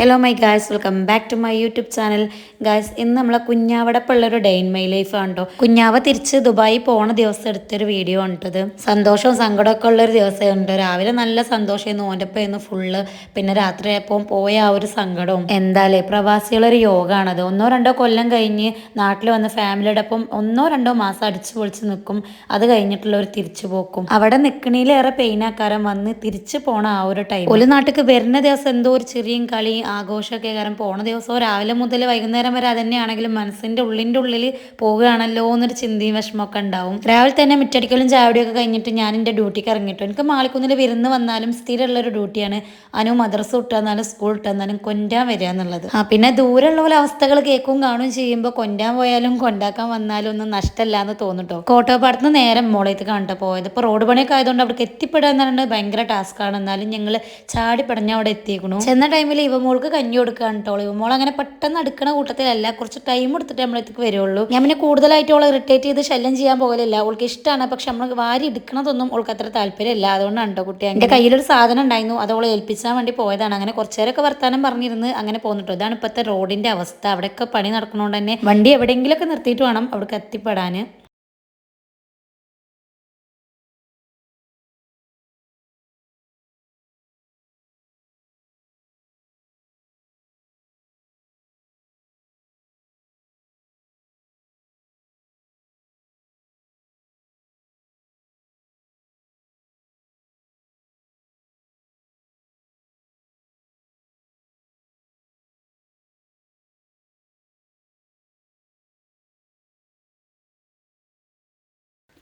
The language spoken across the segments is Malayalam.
Hello my guys, welcome back to my YouTube channel. Guys, ഇന്ന് നമ്മളെ കുഞ്ഞാവടപ്പുള്ളൊരു ഡേ ഇൻ മൈ ലൈഫ് ആണ് കേട്ടോ. കുഞ്ഞാവ തിരിച്ച് ദുബായി പോണ ദിവസം എടുത്തൊരു വീഡിയോ ആണിട്ടത്. സന്തോഷവും സങ്കടമൊക്കെ ഉള്ളൊരു ദിവസമുണ്ട്. രാവിലെ നല്ല സന്തോഷമായിരുന്നു, ഓൻ്റെപ്പായിരുന്നു ഫുള്ള്. പിന്നെ രാത്രി ആയപ്പോൾ പോയ ആ ഒരു സങ്കടവും. എന്തായാലേ പ്രവാസികളൊരു യോഗമാണത്. 1-2 കൊല്ലം കഴിഞ്ഞ് നാട്ടിൽ വന്ന് ഫാമിലിയുടെ ഒപ്പം 1-2 മാസം അടിച്ചു പൊളിച്ച് നിൽക്കും. അത് കഴിഞ്ഞിട്ടുള്ള ഒരു തിരിച്ചു പോക്കും. അവിടെ നിൽക്കണേലേറെ പെയിനാക്കാരം വന്ന് തിരിച്ചു പോണ ആ ഒരു ടൈം. ഒരു നാട്ടിലേക്ക് വരുന്ന ദിവസം എന്തോ ഒരു ചെറിയ കളി ആഘോഷമൊക്കെ കാരണം പോണ ദിവസവും രാവിലെ മുതൽ വൈകുന്നേരം വരെ അതന്നെയാണെങ്കിലും മനസ്സിൻ്റെ ഉള്ളിൽ പോവുകയാണല്ലോ എന്നൊരു ചിന്തയും വിഷമമൊക്കെ ഉണ്ടാവും. രാവിലെ തന്നെ മുറ്റടിക്കലും ചാവടിയൊക്കെ കഴിഞ്ഞിട്ട് ഞാൻ എൻ്റെ ഡ്യൂട്ടിക്ക് ഇറങ്ങിയിട്ടു. എനിക്ക് മാളിക്കുന്നിൽ വിരുന്ന് വന്നാലും സ്ഥിരമുള്ളൊരു ഡ്യൂട്ടിയാണ്. അനു മദ്രസ വിട്ട് വന്നാലും സ്കൂൾ വിട്ട് വന്നാലും കൊണ്ടാൻ വരിക എന്നുള്ളത്. പിന്നെ ദൂരമുള്ള പോലെ അവസ്ഥകൾ കേൾക്കും കാണും ചെയ്യുമ്പോൾ കൊണ്ടാൻ പോയാലും കൊണ്ടാക്കാൻ വന്നാലും ഒന്നും നഷ്ടമല്ല എന്ന് തോന്നിട്ടോ. കോട്ടോപ്പാടത്ത് നേരെ മോളേത്ത് കണ്ടിട്ട് പോയത്. ഇപ്പോൾ റോഡ് പണിയൊക്കെ ആയതുകൊണ്ട് അവിടേക്ക് എത്തിപ്പെടുക എന്ന് പറയുന്നത് ഭയങ്കര ടാസ്ക്കാണ്. എന്നാലും ഞങ്ങൾ ചാടി പടഞ്ഞ് അവിടെ എത്തിയേക്കണു. ചെന്ന ടൈമിൽ ഇവമോൾക്ക് കഞ്ഞി കൊടുക്കുകയാണ് കേട്ടോ. ഇവമോൾ അങ്ങനെ പെട്ടെന്ന് അടുക്കണ കൂട്ടത്തിലല്ല, കുറച്ച് ടൈം എടുത്തിട്ട് നമ്മളെത്തേക്ക് വരുള്ളൂ. ഞാൻ പിന്നെ കൂടുതലായിട്ട് അവളെ ഇറിറ്റേറ്റ് ചെയ്ത് ശല്യം ചെയ്യാൻ പോകലില്ല. അവൾക്ക് ഇഷ്ടമാണ്, പക്ഷെ നമ്മൾ വാരി എടുക്കണതൊന്നും അവൾക്ക് അത്ര താല്പര്യമില്ല. അതുകൊണ്ടാണ് കേട്ടോ കുട്ടി. എൻ്റെ കയ്യിലൊരു സാധനം ഉണ്ടായിരുന്നു, അത് അവളെ ഏൽപ്പിച്ചാൻ വേണ്ടി പോയതാണ്. അങ്ങനെ കുറച്ച് നേരമൊക്കെ വർത്താനം പറഞ്ഞിരുന്ന് അങ്ങനെ പോന്നിട്ടോ. ഇതാണ് ഇപ്പോഴത്തെ റോഡിൻ്റെ അവസ്ഥ. അവിടെയൊക്കെ പണി നടക്കണോണ്ട് തന്നെ വണ്ടി എവിടെയെങ്കിലുമൊക്കെ നിർത്തിയിട്ട് വേണം അവിടേക്ക് എത്തിപ്പെടാൻ.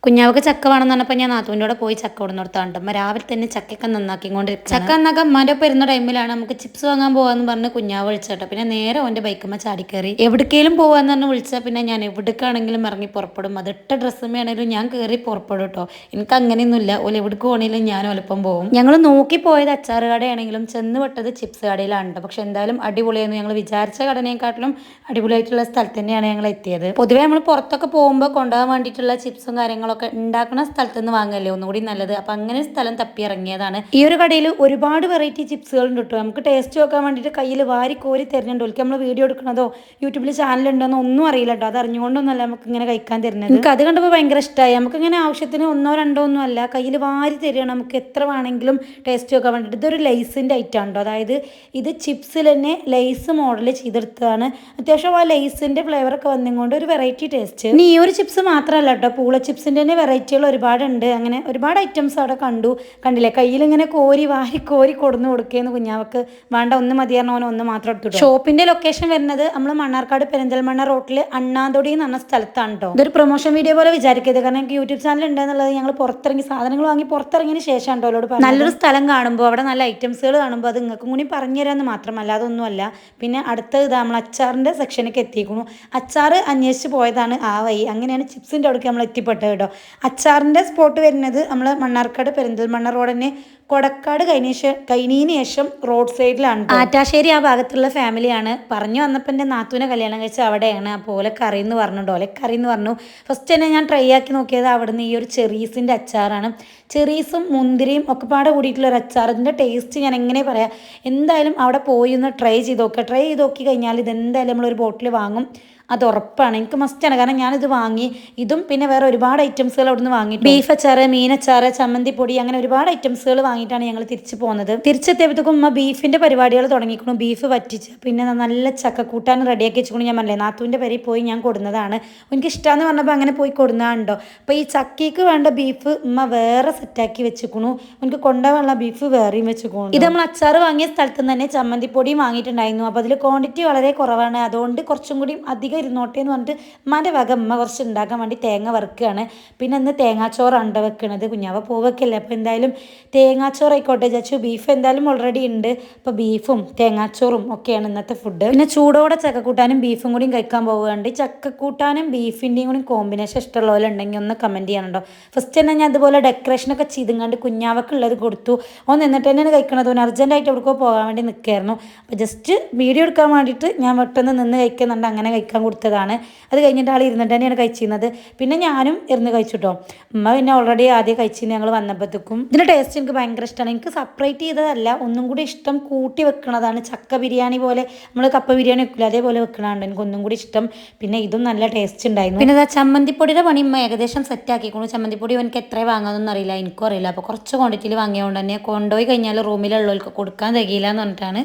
കുഞ്ഞാവക്ക് ചക്ക വേണമെന്ന് പറഞ്ഞപ്പോൾ ഞാൻ നാത്തൂൻ്റെ കൂടെ പോയി ചക്ക കൊടുന്ന് കൊടുത്താണ്ട്. അമ്മ രാവിലെ തന്നെ ചക്കയൊക്കെ നന്നാക്കിക്കൊണ്ടിരിക്കും. ചക്ക നന്നാക്കാൻ അമ്മാൻ്റെ ഒപ്പം ഇരുന്ന ടൈമിലാണ് നമുക്ക് ചിപ്സ് വാങ്ങാൻ പോകാന്ന് പറഞ്ഞ് കുഞ്ഞാവ് വിളിച്ചേട്ടോ. പിന്നെ നേരെ ഓൻ്റെ ബൈക്കമ്മ ചാടിക്കയറി. എവിടേക്കെങ്കിലും പോകാന്ന് പറഞ്ഞ് വിളിച്ചാൽ പിന്നെ ഞാൻ എവിടേക്കാണെങ്കിലും ഇറങ്ങി പുറപ്പെടും. അതിട്ട ഡ്രസ്സുമ്മയാണെങ്കിലും ഞാൻ കയറി പുറപ്പെടും കേട്ടോ. എനിക്ക് അങ്ങനെയൊന്നുമില്ല. ഓല് എവിടേക്ക് പോകണമെങ്കിലും ഞാൻ ഒലപ്പം പോകും. ഞങ്ങൾ നോക്കി പോയത് അച്ചാറ് കടയാണെങ്കിലും ചെന്ന് വിട്ടത് ചിപ്സ് കടയിലാണ്. പക്ഷെ എന്തായാലും അടിപൊളിയായിരുന്നു. ഞങ്ങൾ വിചാരിച്ച കടനേക്കാട്ടിലും അടിപൊളിയായിട്ടുള്ള സ്ഥലത്ത് തന്നെയാണ് ഞങ്ങൾ എത്തിയത്. പൊതുവേ നമ്മൾ പുറത്തൊക്കെ പോകുമ്പോൾ കൊണ്ടുപോകാൻ വേണ്ടിയിട്ടുള്ള ചിപ്സും കാര്യങ്ങളൊക്കെ ഉണ്ടാക്കുന്ന സ്ഥലത്ത് നിന്ന് വാങ്ങല്ലേ ഒന്നുകൂടി നല്ലത്. അപ്പം അങ്ങനെ സ്ഥലം തപ്പി ഇറങ്ങിയതാണ്. ഈ ഒരു കടയിൽ ഒരുപാട് വെറൈറ്റി ചിപ്സുകൾ ഉണ്ട് കേട്ടോ. നമുക്ക് ടേസ്റ്റ് നോക്കാൻ വേണ്ടിയിട്ട് കയ്യിൽ വാരി കോരി തരുന്നുണ്ട്. ഒരിക്കൽ നമ്മൾ വീഡിയോ എടുക്കണതോ യൂട്യൂബിൽ ചാനലുണ്ടോന്നോ ഒന്നും അറിയില്ല കേട്ടോ. അത് അറിഞ്ഞുകൊണ്ടൊന്നുമല്ല നമുക്ക് ഇങ്ങനെ കഴിക്കാൻ തരുന്നത്. എനിക്ക് അത് കണ്ടപ്പോൾ ഭയങ്കര ഇഷ്ടമായി. നമുക്ക് ഇങ്ങനെ ആവശ്യത്തിന് 1-2 ഒന്നും അല്ല, കയ്യിൽ വാരി തരികയാണ്. നമുക്ക് എത്ര വേണമെങ്കിലും ടേസ്റ്റ് നോക്കാൻ വേണ്ടിയിട്ട്. ഇതൊരു ലൈസിൻ്റെ ഐറ്റം ഉണ്ടോ, അതായത് ഇത് ചിപ്സിൽ തന്നെ ലൈസ് മോഡൽ ചെയ്തെടുത്തതാണ്. അത്യാവശ്യം ആ ലൈസിൻ്റെ ഫ്ലേവറൊക്കെ വന്നുകൊണ്ട് ഒരു വെറൈറ്റി ടേസ്റ്റ്. ഇനി ഈ ഒരു ചിപ്സ് മാത്രമല്ല കേട്ടോ, പൂള ചിപ്സിൻ്റെ തന്നെ വെറൈറ്റികൾ ഒരുപാടുണ്ട്. അങ്ങനെ ഒരുപാട് ഐറ്റംസ് അവിടെ കണ്ടില്ലേ. കയ്യിൽ ഇങ്ങനെ കോരി വാരി കോരി കൊടുന്ന് കൊടുക്കുകയെന്ന് കുഞ്ഞാവക്ക് വേണ്ട ഒന്ന് മതിയായിരുന്നു. ഓൻ ഒന്ന് മാത്രം എടുത്തു. ഷോപ്പിന്റെ ലൊക്കേഷൻ വരുന്നത് നമ്മൾ മണ്ണാർക്കാട് പെരിന്തൽമണ്ണ റോട്ടിൽ അണ്ണാന്തൊടി എന്ന് പറഞ്ഞ സ്ഥലത്താണ് കേട്ടോ. ഇതൊരു പ്രൊമോഷൻ വീഡിയോ പോലെ വിചാരിക്കരുത്, കാരണം എനിക്ക് യൂട്യൂബ് ചാനൽ ഉണ്ടെന്നുള്ളത് ഞങ്ങൾ പുറത്തിറങ്ങി സാധനങ്ങൾ വാങ്ങി പുറത്തിറങ്ങിയതിന് ശേഷം അവരോട് നല്ലൊരു സ്ഥലം കാണുമ്പോൾ അവിടെ നല്ല ഐറ്റംസുകൾ കാണുമ്പോൾ അത് നിങ്ങൾക്കും കൂടി പറഞ്ഞു തരാമെന്ന് മാത്രമല്ല, അതൊന്നുമല്ല. പിന്നെ അടുത്തത് ഇതാ നമ്മൾ അച്ചാറിൻ്റെ സെക്ഷനൊക്കെ എത്തിക്കുന്നു. അച്ചാർ അന്വേഷിച്ച് പോയതാണ് ആ വഴി. അങ്ങനെയാണ് ചിപ്സിൻ്റെ അവിടേക്ക് നമ്മൾ എത്തിപ്പെട്ടത് കേട്ടോ. അച്ചാറിൻ്റെ സ്പോട്ട് വരുന്നത് നമ്മൾ മണ്ണാർക്കാട് പെരിന്തൽമണ്ണ റോഡ് തന്നെ കൊടക്കാട് കഴിഞ്ഞതിന് ശേഷം റോഡ് സൈഡിലാണ്. ആറ്റാശ്ശേരി ആ ഭാഗത്തുള്ള ഫാമിലിയാണ്. പറഞ്ഞു വന്നപ്പോൾ എൻ്റെ നാത്തൂനെ കല്യാണം കഴിച്ച അവിടെയാണ്. അപ്പോൾ ഓലക്കറി എന്ന് പറഞ്ഞിട്ടോ, ഓലക്കറി എന്ന് പറഞ്ഞു. ഫസ്റ്റ് തന്നെ ഞാൻ ട്രൈ ആക്കി നോക്കിയത് അവിടുന്ന് ഈ ഒരു ചെറീസിൻ്റെ അച്ചാറാണ്. ചെറീസും മുന്തിരിയും ഒക്കെ പാടെ കൂടിയിട്ടുള്ള ഒരു അച്ചാർ. ഇതിൻ്റെ ടേസ്റ്റ് ഞാൻ എങ്ങനെ പറയാം, എന്തായാലും അവിടെ പോയി ഒന്ന് ട്രൈ ചെയ്ത് നോക്കുക. ട്രൈ ചെയ്ത് നോക്കി കഴിഞ്ഞാൽ ഇതെന്തായാലും നമ്മളൊരു ബോട്ടിൽ വാങ്ങും, അത് ഉറപ്പാണ്. എനിക്ക് മസ്റ്റാണ്, കാരണം ഞാനിത് വാങ്ങി. ഇതും പിന്നെ വേറെ ഒരുപാട് ഐറ്റംസുകൾ അവിടെ നിന്ന് വാങ്ങി. ബീഫ് അച്ചാറ്, മീനച്ചാറ്, ചമ്മന്തിപ്പൊടി, അങ്ങനെ ഒരുപാട് ഐറ്റംസുകൾ വാങ്ങിയിട്ടാണ് ഞങ്ങൾ തിരിച്ചു പോകുന്നത്. തിരിച്ചെത്തിയപ്പോഴത്തേക്കും ഉമ്മ ബീഫിൻ്റെ പരിപാടികൾ തുടങ്ങിക്കുന്നു. ബീഫ് വറ്റിച്ച് പിന്നെ നല്ല ചക്കക്കൂട്ടാൻ റെഡിയാക്കി വെച്ചിരിക്കുന്നു. ഞാൻ പറഞ്ഞില്ലേ നാത്തൂൻ്റെ പേരിൽ പോയി ഞാൻ കൊടുന്നതാണ്. എനിക്ക് ഇഷ്ടമാണെന്ന് പറഞ്ഞപ്പോൾ അങ്ങനെ പോയി കൊടുന്നതാണല്ലോ. അപ്പോൾ ഈ ചക്കയ്ക്ക് വേണ്ട ബീഫ് ഉമ്മ വേറെ സെറ്റാക്കി വെച്ചിരിക്കുന്നു. എനിക്ക് കൊണ്ടുപോകാനുള്ള ബീഫ് വേറെയും വെച്ചിരിക്കുന്നു. ഇത് നമ്മൾ അച്ചാറ് വാങ്ങിയ സ്ഥലത്ത് നിന്ന് തന്നെ ചമ്മന്തിപ്പൊടിയും വാങ്ങിയിട്ടുണ്ടായിരുന്നു. അപ്പോൾ അതിൽ ക്വാണ്ടിറ്റി വളരെ കുറവാണ്. അതുകൊണ്ട് കുറച്ചും കൂടി അധികം ഇരുന്നോട്ടെ എന്ന് പറഞ്ഞിട്ട് ഉമ്മാൻ്റെ വക ഉമ്മ കുറച്ച് ഉണ്ടാക്കാൻ വേണ്ടി തേങ്ങ വറുക്കുകയാണ്. പിന്നെ ഇന്ന് തേങ്ങാച്ചോറാണ് വെക്കണത്. കുഞ്ഞാവ പോവൊക്കെയല്ലേ, അപ്പോൾ എന്തായാലും തേങ്ങാച്ചോറ് ആയിക്കോട്ടെ ചച്ചു. ബീഫ് എന്തായാലും ഓൾറെഡി ഉണ്ട്. അപ്പോൾ ബീഫും തേങ്ങാച്ചോറും ഒക്കെയാണ് ഇന്നത്തെ ഫുഡ്. പിന്നെ ചൂടോടെ ചക്കക്കൂട്ടാനും ബീഫും കൂടിയും കഴിക്കാൻ പോവുകയുണ്ട്. ചക്കക്കൂട്ടാനും ബീഫിൻ്റെയും കൂടി കോമ്പിനേഷൻ ഇഷ്ടമുള്ളവരുണ്ടെങ്കിൽ ഒന്ന് കമൻറ്റ് ചെയ്യാനുണ്ടോ. ഫസ്റ്റ് തന്നെ ഞാൻ അതുപോലെ ഡെക്കറേഷനൊക്കെ ചെയ്തുകൊണ്ട് കുഞ്ഞാവക്കുള്ളത് കൊടുത്തു. ഓൻ നിന്നിട്ട് തന്നെയാണ് കഴിക്കണത്. ഓൻ അർജൻറ്റായിട്ട് എവിടെക്കോ പോകാൻ വേണ്ടി നിൽക്കുകയായിരുന്നു. അപ്പോൾ ജസ്റ്റ് വീഡിയോ എടുക്കാൻ വേണ്ടിയിട്ട് ഞാൻ പെട്ടെന്ന് നിന്ന് കഴിക്കുന്നുണ്ട്, അങ്ങനെ കഴിക്കാൻ കൊടുത്തതാണ്. അത് കഴിഞ്ഞിട്ട് ആൾ ഇരുന്നിട്ട് തന്നെയാണ് കഴിച്ചിരുന്നത്. പിന്നെ ഞാനും ഇരുന്ന് കഴിച്ചു കേട്ടോ. ഉമ്മ പിന്നെ ഓൾറെഡി ആദ്യം കഴിച്ചിരുന്നു ഞങ്ങൾ വന്നപ്പോഴത്തേക്കും. ഇതിൻ്റെ ടേസ്റ്റ് എനിക്ക് ഭയങ്കര ഭയങ്കര ഇഷ്ടമാണ്. എനിക്ക് സെപ്പറേറ്റ് ചെയ്തതല്ല, ഒന്നും കൂടി ഇഷ്ടം കൂട്ടി വെക്കണതാണ്. ചക്ക ബിരിയാണി പോലെ നമ്മൾ കപ്പ ബിരിയാണി വെക്കില്ല അതേപോലെ വെക്കണതാണ് എനിക്ക് ഒന്നും കൂടി ഇഷ്ടം. പിന്നെ ഇതും നല്ല ടേസ്റ്റ് ഉണ്ടായിരുന്നു. പിന്നെ ഇതാ ചമ്മന്തിപ്പൊടിയുടെ പണി ഏകദേശം സെറ്റ് ആക്കിക്കോളൂ. ചമ്മന്തിപ്പൊടി എനിക്ക് എത്ര വാങ്ങാമെന്നൊന്നും അറിയില്ല, എനിക്കും അറിയില്ല. അപ്പോൾ കുറച്ച് ക്വാണ്ടിറ്റിയിൽ വാങ്ങിയതുകൊണ്ട് തന്നെ കൊണ്ടുപോയി കഴിഞ്ഞാൽ റൂമിലുള്ളവർക്ക് കൊടുക്കാൻ തികയില്ല എന്ന് പറഞ്ഞിട്ടാണ്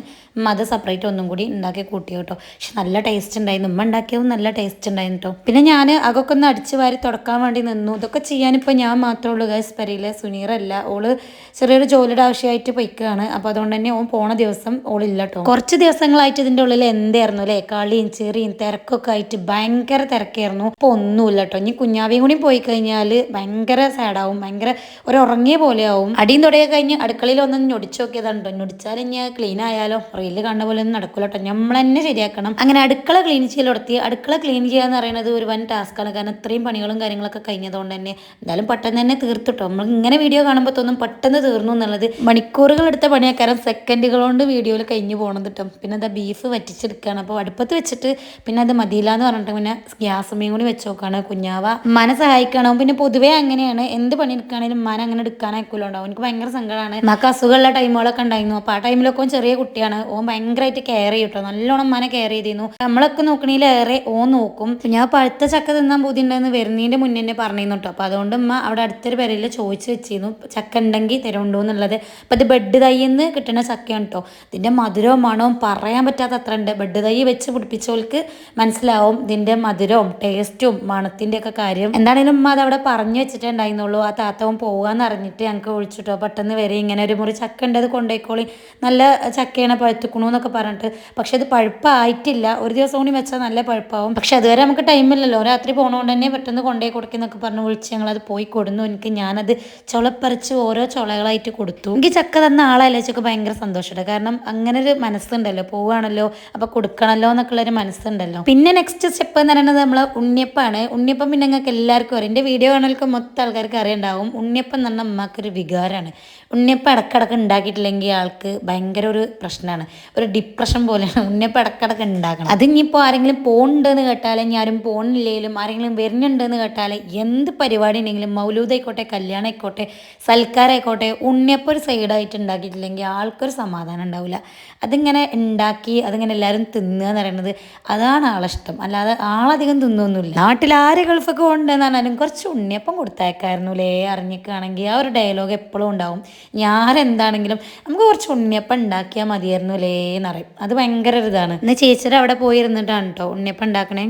അത് സെപ്പറേറ്റ് ഒന്നും കൂടി ഉണ്ടാക്കി കൂട്ടി കേട്ടോ. പക്ഷെ നല്ല ടേസ്റ്റ് ഉണ്ടായിരുന്നു, ഉമ്മ ഉണ്ടാക്കിയതും നല്ല ടേസ്റ്റ് ഉണ്ടായിരുന്നു കേട്ടോ. പിന്നെ ഞാൻ അതൊക്കെ ഒന്ന് അടിച്ച് വാരി തുടക്കാൻ വേണ്ടി നിന്നു. ഇതൊക്കെ ചെയ്യാനിപ്പോൾ ഞാൻ മാത്രമേ ഉള്ളൂ ഗൈസ് പെരയിലെ. സുനീറല്ല, ഓള് ചെറിയൊരു ജോലിയുടെ ആവശ്യമായിട്ട് പൊയ്ക്കുകയാണ്. അപ്പോൾ അതുകൊണ്ട് തന്നെ ഓൻ പോണ ദിവസം ഓളില്ല കേട്ടോ. കുറച്ച് ദിവസങ്ങളായിട്ട് ഇതിൻ്റെ ഉള്ളിൽ എന്തായിരുന്നു അല്ലേ, കളിയും ചെറിയും തിരക്കൊക്കെ ആയിട്ട് ഭയങ്കര തിരക്കായിരുന്നു. ഇപ്പോൾ ഒന്നുമില്ല കേട്ടോ. ഇനി കുഞ്ഞാവിയും കൂടി പോയി കഴിഞ്ഞാൽ ഭയങ്കര സാഡാവും, ഭയങ്കര ഒരു ഉറങ്ങിയ പോലെ ആവും. അടിയും തുടയെ കഴിഞ്ഞ് അടുക്കളയിൽ ഒന്ന് ഞൊടിച്ച് നോക്കിയതാണ് കേട്ടോ. ഞൊടിച്ചാൽ ഇനി ക്ലീൻ ആയാലോ റീല് കാണുന്ന പോലെ ഒന്നും നടക്കില്ല കേട്ടോ, നമ്മൾ തന്നെ ശരിയാക്കണം. അങ്ങനെ അടുക്കള ക്ലീൻ ചെയ്യലെടുത്തി. അടുക്കള ക്ലീൻ ചെയ്യുക എന്ന് പറയുന്നത് ഒരു വൻ ടാസ്ക്കാണ്. കാരണം ഇത്രയും പണികളും കാര്യങ്ങളൊക്കെ കഴിഞ്ഞതുകൊണ്ട് തന്നെ എന്തായാലും പെട്ടെന്ന് തന്നെ തീർത്തിട്ടോ. നമ്മൾ ഇങ്ങനെ വീഡിയോ കാണുമ്പോൾ തോന്നും പെട്ടെന്ന് തീർന്നു എന്നുള്ളത്. മണിക്കൂറുകൾ എടുത്ത പണിയാക്കാരം സെക്കൻഡുകൾ കൊണ്ട് വീഡിയോയിൽ കഴിഞ്ഞു പോകണത് കേട്ടോ. പിന്നെ അത് ബീഫ് വറ്റിച്ചെടുക്കുകയാണ്. അപ്പോൾ അടുപ്പത്ത് വെച്ചിട്ട് പിന്നെ അത് മതിയില്ല എന്ന് പറഞ്ഞിട്ട് പിന്നെ ഗ്യാസമ്മയും കൂടി വെച്ച് നോക്കുകയാണ്. കുഞ്ഞാവ ഉമ്മാനെ സഹായിക്കണം. പിന്നെ പൊതുവേ അങ്ങനെയാണ്, എന്ത് പണി എടുക്കുകയാണെങ്കിലും ഉമ്മാനെ അങ്ങനെ എടുക്കാനായിക്കുമല്ലോ ഉണ്ടാവും. എനിക്ക് ഭയങ്കര സങ്കടമാണ്. നമുക്ക് അസുഖമുള്ള ടൈമുകളൊക്കെ ഉണ്ടായിരുന്നു. അപ്പോൾ ആ ടൈമിലൊക്കെ ചെറിയ കുട്ടിയാണ്, ഓൻ ഭയങ്കരമായിട്ട് കെയർ ചെയ്യും കേട്ടോ. നല്ലോണം ഉമ്മാനെ കെയർ ചെയ്തിരുന്നു. നമ്മളൊക്കെ നോക്കണേലേറെ ഓൻ നോക്കും. ഞാൻ പഴുത്ത ചക്ക തിന്നാൻ ബുദ്ധിയുണ്ടെന്ന് വരുന്നതിൻ്റെ മുന്നേ തന്നെ പറഞ്ഞിരുന്നു കേട്ടോ. അപ്പോൾ അതുകൊണ്ട് ഉമ്മ അവിടെ അടുത്തൊരു പേരിൽ ചോദിച്ച് വെച്ചിരുന്നു ചക്ക ഉണ്ടെങ്കിൽ തരുണ്ടോ എന്നുള്ളത്. അപ്പോൾ ഇത് ബെഡ് തൈന്ന് കിട്ടുന്ന ചക്കയാണ് കേട്ടോ. ഇതിൻ്റെ മധുരവും മണവും പറയാൻ പറ്റാത്ത അത്ര ഉണ്ട്. ബെഡ് തൈ വെച്ച് പിടിപ്പിച്ചവർക്ക് മനസ്സിലാവും ഇതിൻ്റെ മധുരവും ടേസ്റ്റും മണത്തിൻ്റെ ഒക്കെ കാര്യം. എന്താണെങ്കിലും ഉമ്മ അത് അവിടെ പറഞ്ഞു വെച്ചിട്ടുണ്ടായിരുന്നുള്ളൂ. ആ താത്തവും പോകാമെന്ന് അറിഞ്ഞിട്ട് ഞങ്ങൾക്ക് വിളിച്ചിട്ടോ. പെട്ടെന്ന് വരെ ഇങ്ങനെ ഒരു മുറി ചക്ക ഉണ്ട്, അത് കൊണ്ടുപോയിക്കോളി, നല്ല ചക്കയാണ്, പഴുത്തുക്കണു എന്നൊക്കെ പറഞ്ഞിട്ട്. പക്ഷെ അത് പഴുപ്പായിട്ടില്ല, ഒരു ദിവസം കൂടി വെച്ചാൽ നല്ല പഴുപ്പാവും. പക്ഷെ അതുവരെ നമുക്ക് ടൈമില്ലല്ലോ, രാത്രി പോകണോണ്ട് തന്നെ പെട്ടെന്ന് കൊണ്ടുപോയി കൊടുക്കുന്നൊക്കെ പറഞ്ഞ് വിളിച്ച് ഞങ്ങളത് പോയി കൊടുന്നു. ഞാനത് ചുളപ്പറിച്ച് ഓരോ ചുളകളായിട്ട് കൊടുത്തു. എനിക്ക് ചക്ക തന്ന ആളാലോചിച്ചൊക്കെ ഭയങ്കര സന്തോഷമുണ്ട്. കാരണം അങ്ങനെ ഒരു മനസ്സുണ്ടല്ലോ, പോവുകയാണല്ലോ അപ്പോൾ കൊടുക്കണമല്ലോ എന്നൊക്കെയുള്ളൊരു മനസ്സുണ്ടല്ലോ. പിന്നെ നെക്സ്റ്റ് സ്റ്റെപ്പ് എന്ന് പറയുന്നത് നമ്മൾ ഉണ്ണിയപ്പാണ്. ഉണ്ണിയപ്പം പിന്നെ ഞങ്ങൾക്ക് എല്ലാവർക്കും അറിയാം, എൻ്റെ വീഡിയോ കാണുകൾക്ക് മൊത്തം ആൾക്കാർക്ക് അറിയുണ്ടാവും. ഉണ്ണിയപ്പം എന്ന് പറഞ്ഞാൽ അമ്മക്കൊരു വികാരമാണ്. ഉണ്ണിയപ്പം ഇടക്കിടക്ക് ഉണ്ടാക്കിയിട്ടില്ലെങ്കിൽ ആൾക്ക് ഭയങ്കര ഒരു പ്രശ്നമാണ്, ഒരു ഡിപ്രഷൻ പോലെയാണ്. ഉണ്ണിയപ്പം ഇടക്കിടക്ക് ഉണ്ടാക്കണം. അതിനിപ്പോൾ ആരെങ്കിലും പോകണ്ടെന്ന് കേട്ടാലും ഇനി ആരും പോകണില്ലെങ്കിലും ആരെങ്കിലും വരുന്നുണ്ടെന്ന് കേട്ടാൽ എന്ത് പരിപാടി ഉണ്ടെങ്കിലും മൗലൂദ് ആയിക്കോട്ടെ, കല്യാണം ആയിക്കോട്ടെ, സൽക്കാരമായിക്കോട്ടെ, ഉണ്ണിയപ്പം ഒരു സൈഡായിട്ട് ഉണ്ടാക്കിയിട്ടില്ലെങ്കിൽ ആൾക്കൊരു സമാധാനം ഉണ്ടാവില്ല. അതിങ്ങനെ ഉണ്ടാക്കി അതിങ്ങനെ എല്ലാവരും തിന്നുക എന്ന് പറയുന്നത് അതാണ് ആളിഷ്ടം. അല്ലാതെ ആളധികം തിന്നൊന്നുമില്ല. നാട്ടിലാര് ഗൾഫൊക്കെ കൊണ്ടുവന്ന് പറഞ്ഞാലും കുറച്ച് ഉണ്ണിയപ്പം കൊടുത്തയക്കായിരുന്നു അല്ലേ അറിഞ്ഞിക്കുകയാണെങ്കിൽ ആ ഒരു ഡയലോഗ് എപ്പോഴും ഉണ്ടാവും. ഞാൻ എന്താണെങ്കിലും നമുക്ക് കുറച്ച് ഉണ്ണിയപ്പം ഉണ്ടാക്കിയാൽ മതിയായിരുന്നു അല്ലേ എന്നറിയും. അത് ഭയങ്കര ഒരു ഇതാണ്. ഇന്ന് ചേച്ചിയുടെ അവിടെ പോയിരുന്നിട്ടാണ് കേട്ടോ ഉണ്ണിയപ്പം ഉണ്ടാക്കണേ.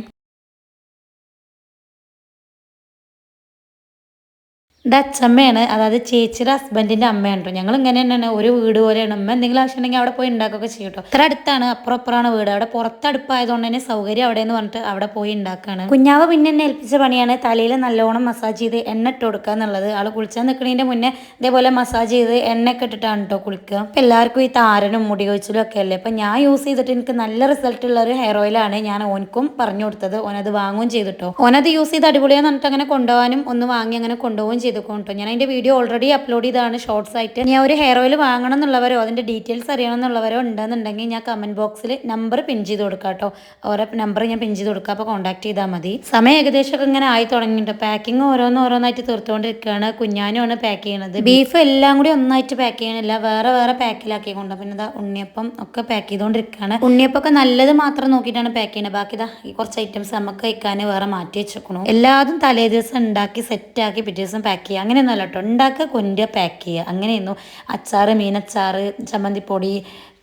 ഇത് അച്ഛമ്മയാണ്, അതായത് ചേച്ചിയുടെ ഹസ്ബൻഡിൻ്റെ അമ്മയാണ് കേട്ടോ. ഞങ്ങൾ ഇങ്ങനെ തന്നെയാണ്, ഒരു വീട് പോലെയാണ്. അമ്മ എന്തെങ്കിലും ആവശ്യം ഉണ്ടെങ്കിൽ അവിടെ പോയി ഉണ്ടാക്കുകയൊക്കെ ചെയ്യും കേട്ടോ. ഇത്ര അടുത്താണ്, അപ്പുറമാണ് വീട്. അവിടെ പുറത്തടുപ്പായതുകൊണ്ട് തന്നെ സൗകര്യം അവിടെ എന്ന് പറഞ്ഞിട്ട് അവിടെ പോയി ഉണ്ടാക്കുകയാണ്. കുഞ്ഞാവ് പിന്നെ എന്നെ ഏൽപ്പിച്ച പണിയാണ് തലയിൽ നല്ലോണം മസാജ് ചെയ്ത് എണ്ണ ഇട്ട് കൊടുക്കുക എന്നുള്ളത്. ആൾ കുളിച്ചാൽ നിൽക്കുന്നതിൻ്റെ മുന്നേ ഇതേപോലെ മസാജ് ചെയ്ത് എണ്ണയൊക്കെ ഇട്ടിട്ടാണ് കേട്ടോ കുളിക്കുക. അപ്പം എല്ലാവർക്കും ഈ താരനും മുടി കൊഴിച്ചിലും ഒക്കെ അല്ലേ. അപ്പം ഞാൻ യൂസ് ചെയ്തിട്ട് എനിക്ക് നല്ല റിസൾട്ട് ഉള്ള ഒരു ഹെയർ ഓയിലാണ് ഞാൻ ഓനക്കും പറഞ്ഞു കൊടുത്തത്. ഓനത് വാങ്ങുകയും ചെയ്തിട്ടോ. ഓനത് യൂസ് ചെയ്ത് അടിപൊളിയാന്ന് പറഞ്ഞിട്ട് അങ്ങനെ കൊണ്ടുപോകാനും ഒന്ന് വാങ്ങി അങ്ങനെ കൊണ്ടുപോവുകയും ചെയ്തു കേട്ടോ. ഞാൻ അതിൻ്റെ വീഡിയോ ഓൾറെഡി അപ്ലോഡ് ചെയ്താണ് ഷോർട്സ് ആയിട്ട്. ഞാൻ ഒരു ഹെയർ ഓയിൽ വാങ്ങണം എന്നുള്ളവരോ അതിൻ്റെ ഡീറ്റെയിൽസ് അറിയണം എന്നുള്ളവരോ ഉണ്ടെന്നുണ്ടെങ്കിൽ ഞാൻ കമൻറ്റ് ബോക്സിൽ നമ്പർ പിൻ ചെയ്ത് കൊടുക്കാം കേട്ടോ. ഓരോ നമ്പർ ഞാൻ പിൻ ചെയ്ത് കൊടുക്കാം, അപ്പോൾ കോൺടാക്ട് ചെയ്താൽ മതി. സമയം ഏകദേശമൊക്കെ ഇങ്ങനെ ആയി തുടങ്ങിയിട്ട് പാക്കിങ് ഓരോന്നായിട്ട് തീർത്തുകൊണ്ടിരിക്കുകയാണ്. കുഞ്ഞാനുമാണ് പാക്ക് ചെയ്യണത്. ബീഫ് എല്ലാം കൂടി ഒന്നായിട്ട് പാക്ക് ചെയ്യണില്ല, വേറെ വേറെ പാക്കിലാക്കിക്കൊണ്ട്. പിന്നെ ഇതാ ഉണ്ണിയപ്പം ഒക്കെ പാക്ക് ചെയ്തുകൊണ്ടിരിക്കുകയാണ്. ഉണ്ണിയപ്പൊക്കെ നല്ലത് മാത്രം നോക്കിയിട്ടാണ് പാക്ക് ചെയ്യുന്നത്. ബാക്കി ഇതാ ഈ കുറച്ച് ഐറ്റംസ് നമുക്ക് കഴിക്കാൻ വേറെ മാറ്റി വെച്ചേക്കണു. എല്ലാതും തലേ ദിവസം ഉണ്ടാക്കി സെറ്റാക്കി പിറ്റേ ദിവസം പാക്ക് ചെയ്യുക, അങ്ങനെയൊന്നുമല്ല കേട്ടോ. ഉണ്ടാക്കുക, കൊണ്ടുവരിക, പാക്ക് ചെയ്യുക, അങ്ങനെയൊന്നും. അച്ചാറ്, മീനച്ചാറ്, ചമ്മന്തിപ്പൊടി,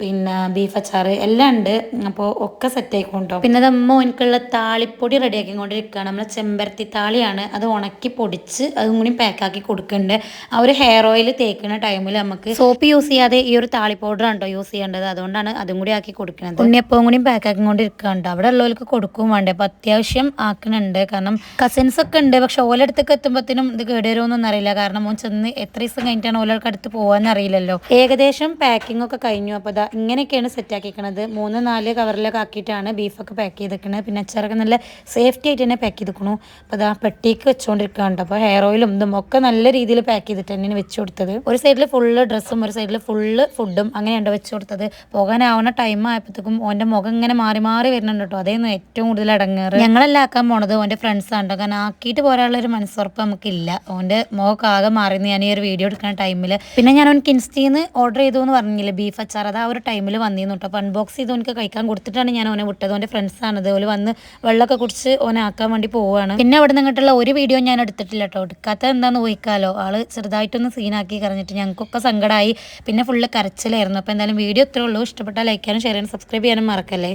പിന്നെ ബീഫ് അച്ചാറ് എല്ലാം ഉണ്ട്. അപ്പോൾ ഒക്കെ സെറ്റ് ആയിക്കൊണ്ടോ. പിന്നെ അത് മോനിക്കുള്ള താളിപ്പൊടി റെഡിയാക്കിക്കൊണ്ടിരിക്കുകയാണ്. നമ്മൾ ചെമ്പരത്തി താളിയാണ്, അത് ഉണക്കി പൊടിച്ച് അതും കൂടി പാക്കാക്കി കൊടുക്കുന്നുണ്ട്. ആ ഒരു ഹെയർ ഓയിൽ തേക്കുന്ന ടൈമിൽ നമുക്ക് സോപ്പ് യൂസ് ചെയ്യാതെ ഈ ഒരു താളി പൗഡറാണ് കേട്ടോ യൂസ് ചെയ്യേണ്ടത്. അതുകൊണ്ടാണ് അതും കൂടി ആക്കി കൊടുക്കുന്നത്. ഉണ്ണിയപ്പവും കൂടി പാക്കാക്കിക്കൊണ്ടിരിക്കുകയുണ്ട്. അവിടെ ഉള്ളവർക്ക് കൊടുക്കും വേണ്ടേ. അപ്പോൾ അത്യാവശ്യം ആക്കുന്നുണ്ട്. കാരണം കസിൻസ് ഒക്കെ ഉണ്ട്, പക്ഷെ ഓലടുത്തൊക്കെ എത്തുമ്പോഴത്തേനും ഇത് കേടുവരുമോന്നൊന്നും അറിയില്ല. കാരണം മോൻ ചെന്ന് എത്ര ദിവസം കഴിഞ്ഞിട്ടാണ് ഓലർക്ക് അടുത്ത് പോകാമെന്ന് അറിയില്ലല്ലോ. ഏകദേശം പാക്കിംഗ് ഒക്കെ കഴിഞ്ഞു. അപ്പോൾ ഇങ്ങനെയൊക്കെയാണ് സെറ്റാക്കിക്കണത്. 3-4 കവറിലൊക്കെ ആക്കിയിട്ടാണ് ബീഫൊക്കെ പാക്ക് ചെയ്തിരിക്കുന്നത്. പിന്നെ അച്ചാറൊക്കെ നല്ല സേഫ്റ്റി ആയിട്ട് തന്നെ പാക്ക് ചെയ്തിരിക്കണു. അപ്പോൾ അതാ പെട്ടിക്ക് വെച്ചുകൊണ്ടിരിക്കുകയാണ്. അപ്പോൾ ഹെയർ ഓയിലും ഇതും ഒക്കെ നല്ല രീതിയിൽ പാക്ക് ചെയ്തിട്ട് തന്നെയാണ് വെച്ച് കൊടുത്തത്. ഒരു സൈഡിൽ ഫുള്ള് ഡ്രസ്സും ഒരു സൈഡിൽ ഫുള്ള് ഫുഡും അങ്ങനെയുണ്ട് വെച്ച് കൊടുത്തത്. പോകാനാവുന്ന ടൈം ആയപ്പോഴത്തേക്കും ഓൻ്റെ മുഖം ഇങ്ങനെ മാറി മാറി വരുന്നുണ്ട് കേട്ടോ. അതേന്ന് ഏറ്റവും കൂടുതൽ അടങ്ങാറ്. ഞങ്ങളെല്ലാം ആക്കാൻ പോണത് ഓൻ്റെ ഫ്രണ്ട്സാണ് കേട്ടോ. കാരണം ആക്കിയിട്ട് പോരാനുള്ളൊരു മനസ്സുറപ്പ് നമുക്കില്ല. ഓൻ്റെ മുഖമൊക്കെ ആകെ മാറിയെന്ന് ഞാൻ ഈ ഒരു വീഡിയോ എടുക്കുന്ന ടൈമിൽ. പിന്നെ ഞാൻ ഓൻ ഇൻസ്റ്റീന്ന് ഓർഡർ ചെയ്തു എന്ന് പറഞ്ഞില്ലേ ബീഫ് അച്ചാർ, അത് ആ ഒരു ടൈമിൽ വന്നിരുന്നു കേട്ടോ. അപ്പോൾ അൺബോക്സ് ചെയ്ത് ഓനക്ക് കഴിക്കാൻ കൊടുത്തിട്ടാണ് ഞാൻ ഓനെ വിട്ടത്. ഓൻ്റെ ഫ്രണ്ട്സാണ് അതുപോലെ വന്ന് വെള്ളമൊക്കെ കുടിച്ച് ഓനെ ആക്കാൻ വേണ്ടി പോവുകയാണ്. പിന്നെ അവിടെ നിന്നിട്ടുള്ള ഒരു വീഡിയോ ഞാൻ എടുത്തിട്ടില്ല കേട്ടോ. എടുക്കാത്ത എന്താണെന്ന് ചോദിക്കാമല്ലോ. ആള് ചെറുതായിട്ടൊന്ന് സീനാക്കി കറഞ്ഞിട്ട് ഞങ്ങൾക്കൊക്കെ സങ്കടമായി. പിന്നെ ഫുള്ള് കരച്ചിലായിരുന്നു. അപ്പോൾ എന്തായാലും വീഡിയോ ഇത്രേ ഉള്ളൂ. ഇഷ്ടപ്പെട്ടാൽ ലൈക്ക് ചെയ്യാനും ഷെയർ ചെയ്യാനും സബ്സ്ക്രൈബ് ചെയ്യാനും മറക്കല്ലേ.